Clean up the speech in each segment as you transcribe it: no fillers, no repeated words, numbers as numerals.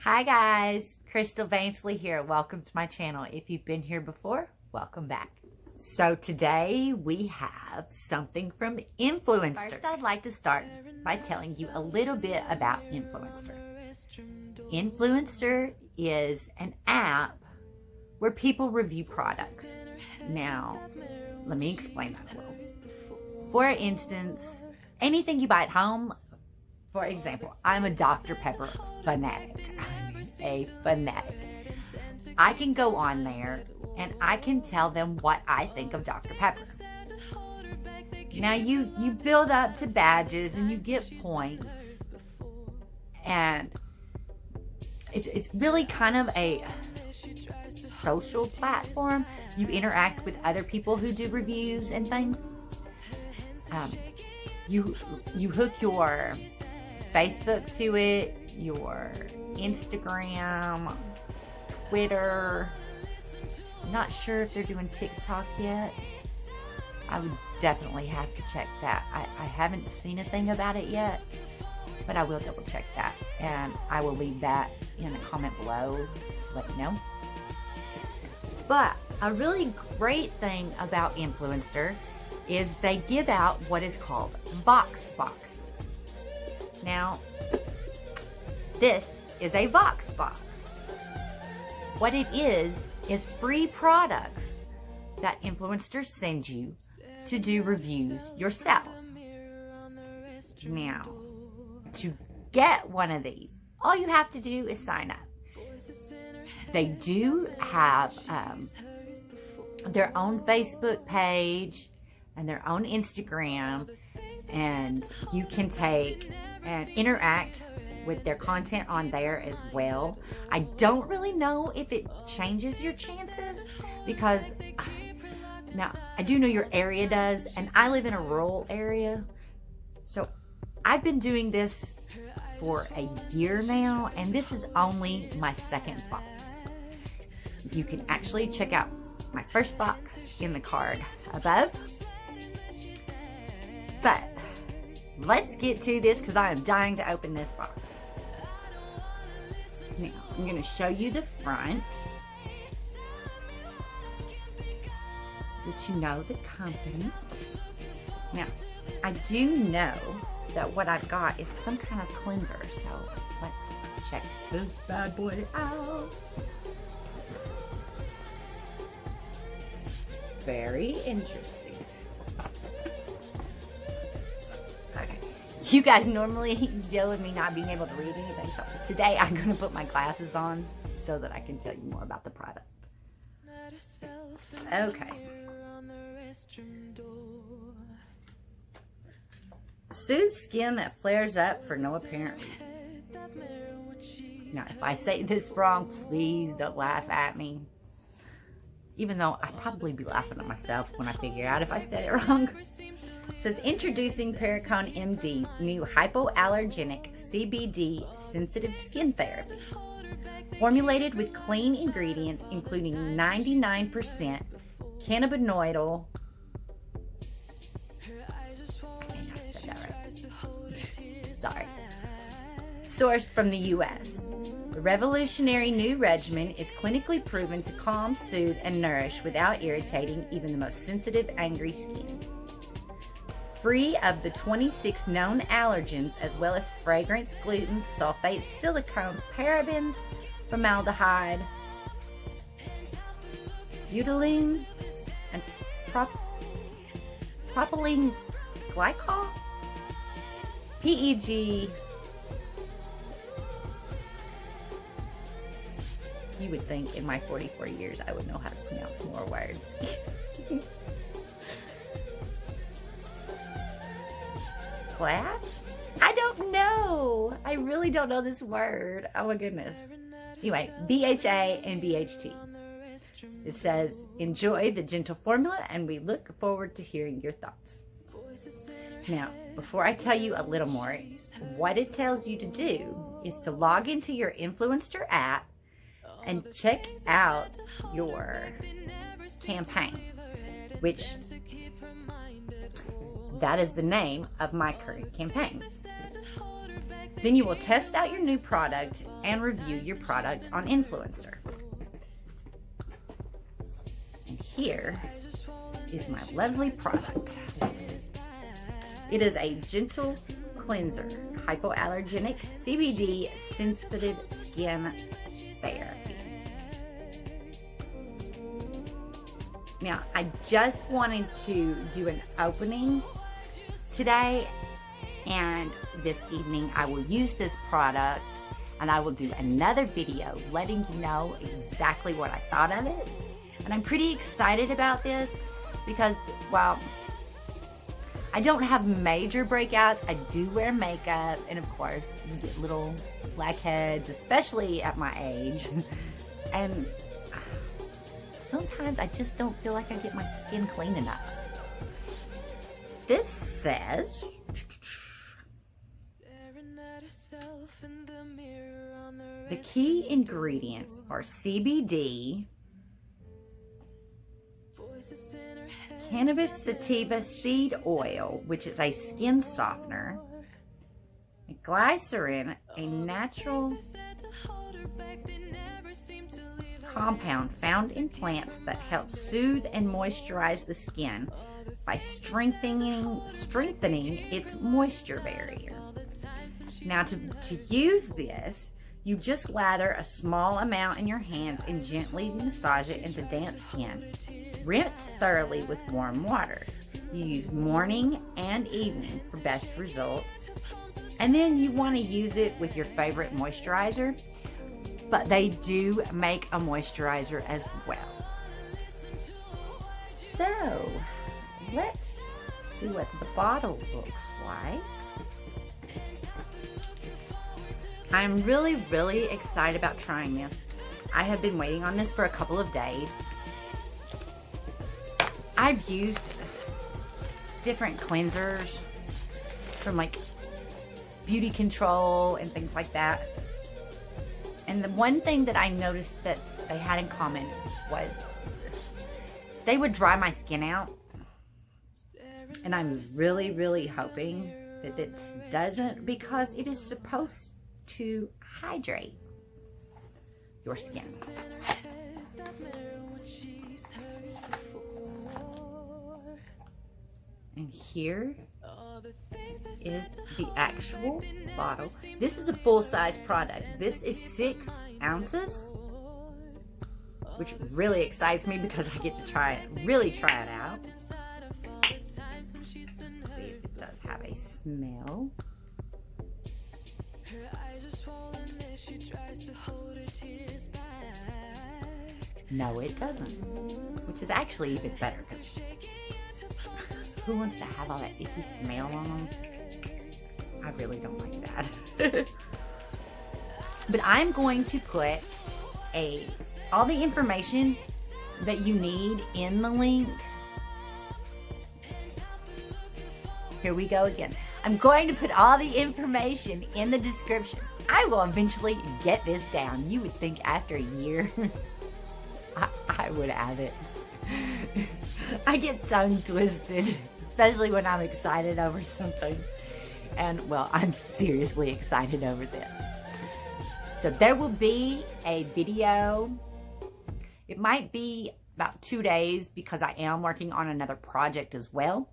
Hi guys, krystal.vancely here. Welcome to my channel. If you've been here before, welcome back. So today we have something from Influenster. First, I'd like to start by telling you a little bit about Influenster. Influencer is an app where people review products. Now, let me explain that a little. For instance, anything you buy at home, for example, I'm a Dr. Pepper fanatic. I'm a fanatic. I can go on there and I can tell them what I think of Dr. Pepper. Now you build up to badges and you get points, and it's really kind of a social platform. You interact with other people who do reviews and things. You hook your Facebook to it, your Instagram, Twitter. I'm not sure if they're doing TikTok yet. I would definitely have to check that. I haven't seen a thing about it yet, but I will double check that, and I will leave that in a comment below to let you know. But a really great thing about Influencer is they give out what is called Voxboxes. Now, this is a Voxbox. What it is free products that influencers send you to do reviews yourself. Now, to get one of these, all you have to do is sign up. They do have their own Facebook page and their own Instagram, and you can take and interact with their content on there as well. I don't really know if it changes your chances, because now I do know your area does, and I live in a rural area, so I've been doing this for a year now, and this is only my second box. You can actually check out my first box in the card above. But let's get to this, because I am dying to open this box. Now, I'm going to show you the front so that you know the company. Now, I do know that what I've got is some kind of cleanser, so let's check this bad boy out. Very interesting. Okay. You guys normally deal with me not being able to read anything, so today I'm going to put my glasses on so that I can tell you more about the product. Okay. Soothe skin that flares up for no apparent reason. Now, if I say this wrong, please don't laugh at me. Even though I'd probably be laughing at myself when I figure out if I said it wrong. It says, introducing Perricone MD's new hypoallergenic CBD sensitive skin therapy. Formulated with clean ingredients, including 99% cannabinoidal. I may not have said that right. Sorry. Sourced from the U.S. The revolutionary new regimen is clinically proven to calm, soothe, and nourish without irritating even the most sensitive, angry skin. Free of the 26 known allergens, as well as fragrance, gluten, sulfates, silicones, parabens, formaldehyde, butylene, and propylene glycol, PEG. You would think in my 44 years I would know how to pronounce more words. Flats? I don't know. I really don't know this word. Oh my goodness. Anyway, BHA and BHT. It says, enjoy the gentle formula, and we look forward to hearing your thoughts. Now, before I tell you a little more, what it tells you to do is to log into your Influencer app and check out your campaign, which that is the name of my current campaign. Then you will test out your new product and review your product on Influenster. And here is my lovely product. It is a gentle cleanser, hypoallergenic CBD sensitive skin therapy. Now, I just wanted to do an opening today, and this evening I will use this product, and I will do another video letting you know exactly what I thought of it. And I'm pretty excited about this because, well, I don't have major breakouts. I do wear makeup, and of course, you get little blackheads, especially at my age. And sometimes I just don't feel like I get my skin clean enough. This says, the key ingredients are CBD, cannabis sativa seed oil, which is a skin softener, glycerin, a natural compound found in plants that help soothe and moisturize the skin by strengthening its moisture barrier. Now, to use this, you just lather a small amount in your hands and gently massage it into damp skin. Rinse thoroughly with warm water. You use morning and evening for best results. And then you want to use it with your favorite moisturizer, but they do make a moisturizer as well. So, let's see what the bottle looks like. I'm really, really excited about trying this. I have been waiting on this for a couple of days. I've used different cleansers from like Beauty Control and things like that. And the one thing that I noticed that they had in common was they would dry my skin out. And I'm really, really hoping that this doesn't, because it is supposed to hydrate your skin. And here is the actual bottle. This is a full-size product. This is 6 ounces, which really excites me because I get to try it, really try it out. Let's see if it does have a smell. No, it doesn't, which is actually even better, because who wants to have all that icky smell on them? I really don't like that. But I'm going to put all the information that you need in the link. Here we go again. I'm going to put all the information in the description. I will eventually get this down. You would think after a year, I would have it. I get tongue twisted, especially when I'm excited over something. And, well, I'm seriously excited over this. So there will be a video. It might be about 2 days because I am working on another project as well.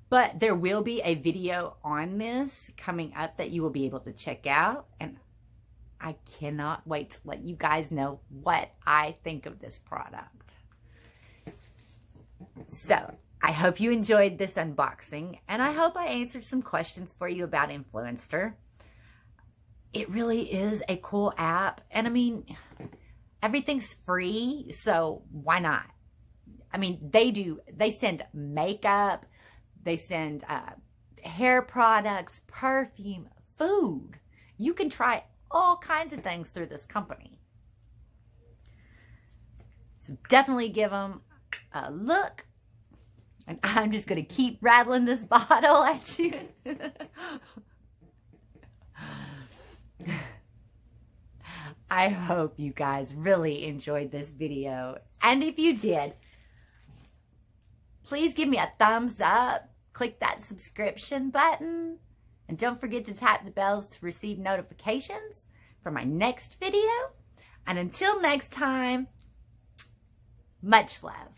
But there will be a video on this coming up that you will be able to check out. And I cannot wait to let you guys know what I think of this product. So, I hope you enjoyed this unboxing, and I hope I answered some questions for you about Influenster. It really is a cool app, and I mean, everything's free, so why not? I mean, they send makeup, they send hair products, perfume, food. You can try all kinds of things through this company. So definitely give them a look. And I'm just going to keep rattling this bottle at you. I hope you guys really enjoyed this video. And if you did, please give me a thumbs up. Click that subscription button. And don't forget to tap the bells to receive notifications for my next video. And until next time, much love.